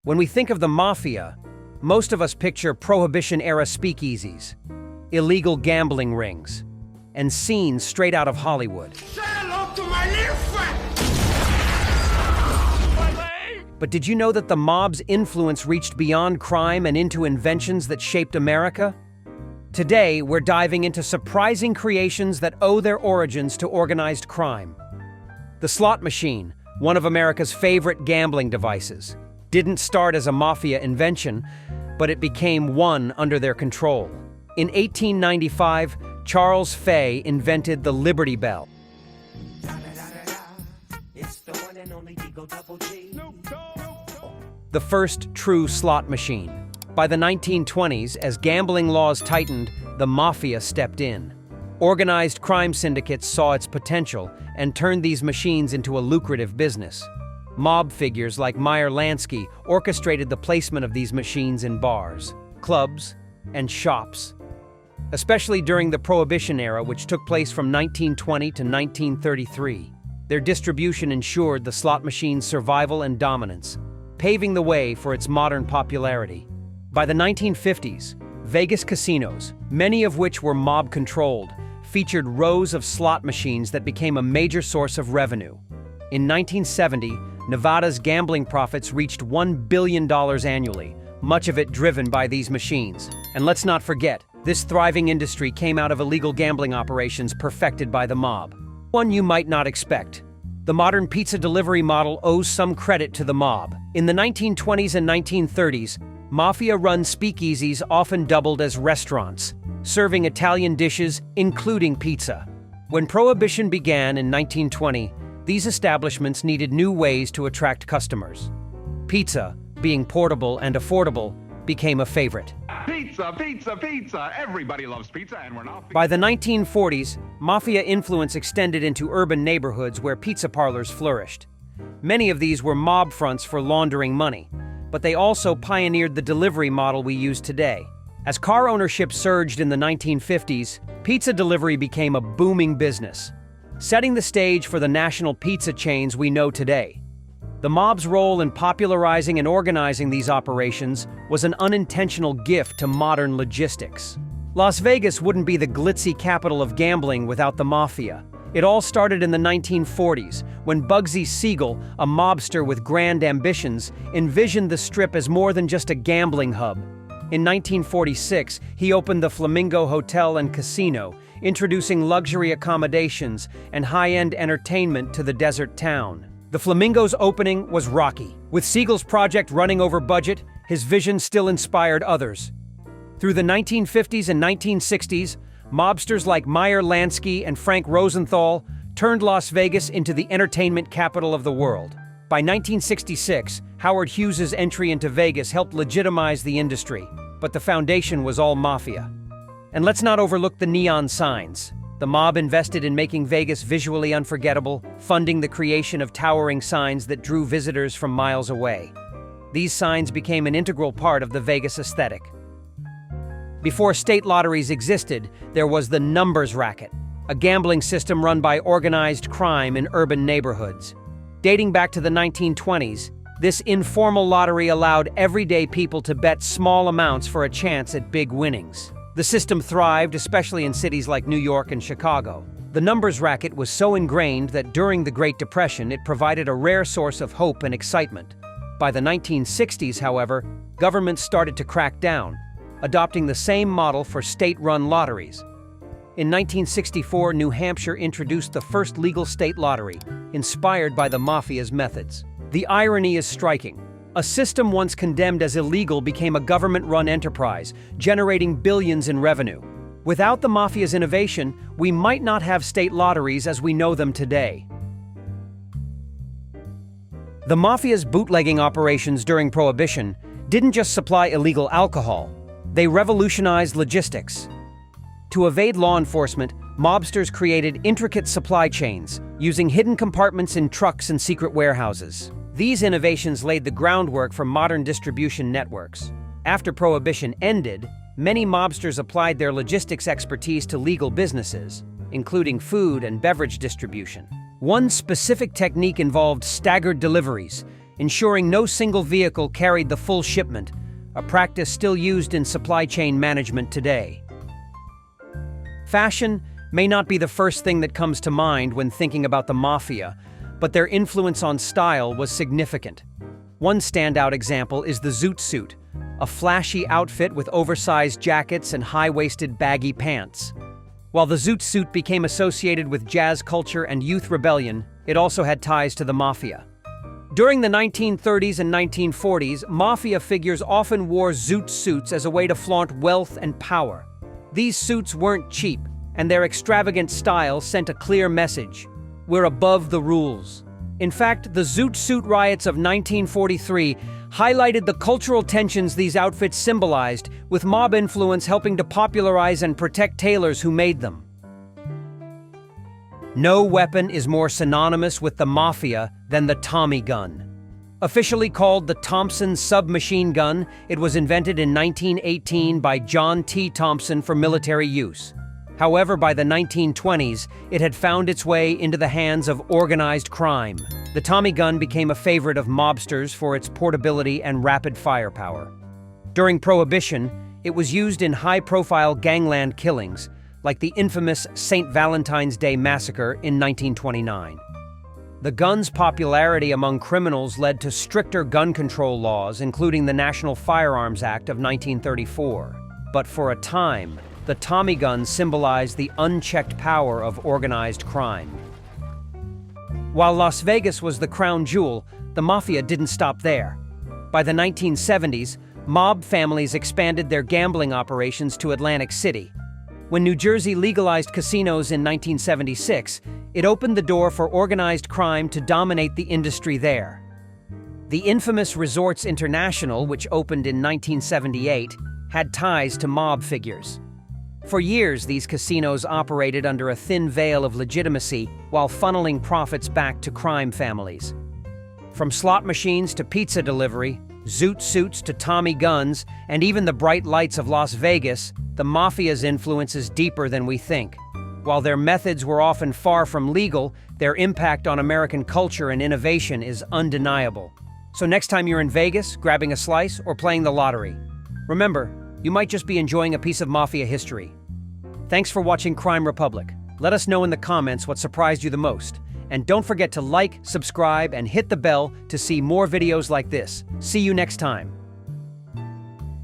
When we think of the Mafia, most of us picture Prohibition-era speakeasies, illegal gambling rings, and scenes straight out of Hollywood. Say hello to my little friend! But did you know that the mob's influence reached beyond crime and into inventions that shaped America? Today, we're diving into surprising creations that owe their origins to organized crime. The slot machine, one of America's favorite gambling devices, didn't start as a mafia invention, but it became one under their control. In 1895, Charles Fay invented the Liberty Bell. The first true slot machine. By the 1920s, as gambling laws tightened, the Mafia stepped in. Organized crime syndicates saw its potential and turned these machines into a lucrative business. Mob figures like Meyer Lansky orchestrated the placement of these machines in bars, clubs, and shops. Especially during the Prohibition era, which took place from 1920 to 1933. Their distribution ensured the slot machine's survival and dominance, paving the way for its modern popularity. By the 1950s, Vegas casinos, many of which were mob-controlled, featured rows of slot machines that became a major source of revenue. In 1970, Nevada's gambling profits reached $1 billion annually, much of it driven by these machines. And let's not forget, this thriving industry came out of illegal gambling operations perfected by the mob. One you might not expect. The modern pizza delivery model owes some credit to the mob. In the 1920s and 1930s, Mafia-run speakeasies often doubled as restaurants, serving Italian dishes, including pizza. When Prohibition began in 1920, these establishments needed new ways to attract customers. Pizza, being portable and affordable, became a favorite. Pizza, pizza, pizza! Everybody loves pizza, and we're not... By the 1940s, Mafia influence extended into urban neighborhoods where pizza parlors flourished. Many of these were mob fronts for laundering money, but they also pioneered the delivery model we use today. As car ownership surged in the 1950s, pizza delivery became a booming business, setting the stage for the national pizza chains we know today. The mob's role in popularizing and organizing these operations was an unintentional gift to modern logistics. Las Vegas wouldn't be the glitzy capital of gambling without the Mafia. It all started in the 1940s, when Bugsy Siegel, a mobster with grand ambitions, envisioned the Strip as more than just a gambling hub. In 1946, he opened the Flamingo Hotel and Casino, introducing luxury accommodations and high-end entertainment to the desert town. The Flamingo's opening was rocky. With Siegel's project running over budget, his vision still inspired others. Through the 1950s and 1960s, mobsters like Meyer Lansky and Frank Rosenthal turned Las Vegas into the entertainment capital of the world. By 1966, Howard Hughes's entry into Vegas helped legitimize the industry, but the foundation was all Mafia. And let's not overlook the neon signs. The mob invested in making Vegas visually unforgettable, funding the creation of towering signs that drew visitors from miles away. These signs became an integral part of the Vegas aesthetic. Before state lotteries existed, there was the numbers racket, a gambling system run by organized crime in urban neighborhoods. Dating back to the 1920s, this informal lottery allowed everyday people to bet small amounts for a chance at big winnings. The system thrived, especially in cities like New York and Chicago. The numbers racket was so ingrained that during the Great Depression, it provided a rare source of hope and excitement. By the 1960s, however, governments started to crack down, adopting the same model for state-run lotteries. In 1964, New Hampshire introduced the first legal state lottery, inspired by the Mafia's methods. The irony is striking. A system once condemned as illegal became a government-run enterprise, generating billions in revenue. Without the Mafia's innovation, we might not have state lotteries as we know them today. The Mafia's bootlegging operations during Prohibition didn't just supply illegal alcohol, they revolutionized logistics. To evade law enforcement, mobsters created intricate supply chains, using hidden compartments in trucks and secret warehouses. These innovations laid the groundwork for modern distribution networks. After Prohibition ended, many mobsters applied their logistics expertise to legal businesses, including food and beverage distribution. One specific technique involved staggered deliveries, ensuring no single vehicle carried the full shipment, a practice still used in supply chain management today. Fashion may not be the first thing that comes to mind when thinking about the Mafia, but their influence on style was significant. One standout example is the Zoot Suit, a flashy outfit with oversized jackets and high-waisted baggy pants. While the Zoot Suit became associated with jazz culture and youth rebellion, it also had ties to the Mafia. During the 1930s and 1940s, Mafia figures often wore Zoot Suits as a way to flaunt wealth and power. These suits weren't cheap, and their extravagant style sent a clear message: we're above the rules. In fact, the Zoot Suit riots of 1943 highlighted the cultural tensions these outfits symbolized, with mob influence helping to popularize and protect tailors who made them. No weapon is more synonymous with the Mafia than the Tommy gun. Officially called the Thompson submachine gun, it was invented in 1918 by John T. Thompson for military use. However, by the 1920s, it had found its way into the hands of organized crime. The Tommy gun became a favorite of mobsters for its portability and rapid firepower. During Prohibition, it was used in high-profile gangland killings, like the infamous St. Valentine's Day Massacre in 1929. The gun's popularity among criminals led to stricter gun control laws, including the National Firearms Act of 1934. But for a time, the Tommy gun symbolized the unchecked power of organized crime. While Las Vegas was the crown jewel, the Mafia didn't stop there. By the 1970s, mob families expanded their gambling operations to Atlantic City. When New Jersey legalized casinos in 1976, it opened the door for organized crime to dominate the industry there. The infamous Resorts International, which opened in 1978, had ties to mob figures. For years, these casinos operated under a thin veil of legitimacy while funneling profits back to crime families. From slot machines to pizza delivery, Zoot Suits to Tommy guns, and even the bright lights of Las Vegas, the Mafia's influence is deeper than we think. While their methods were often far from legal, their impact on American culture and innovation is undeniable. So next time you're in Vegas, grabbing a slice or playing the lottery, remember, you might just be enjoying a piece of Mafia history. Thanks for watching Crime Republic. Let us know in the comments what surprised you the most. And don't forget to like, subscribe, and hit the bell to see more videos like this. See you next time.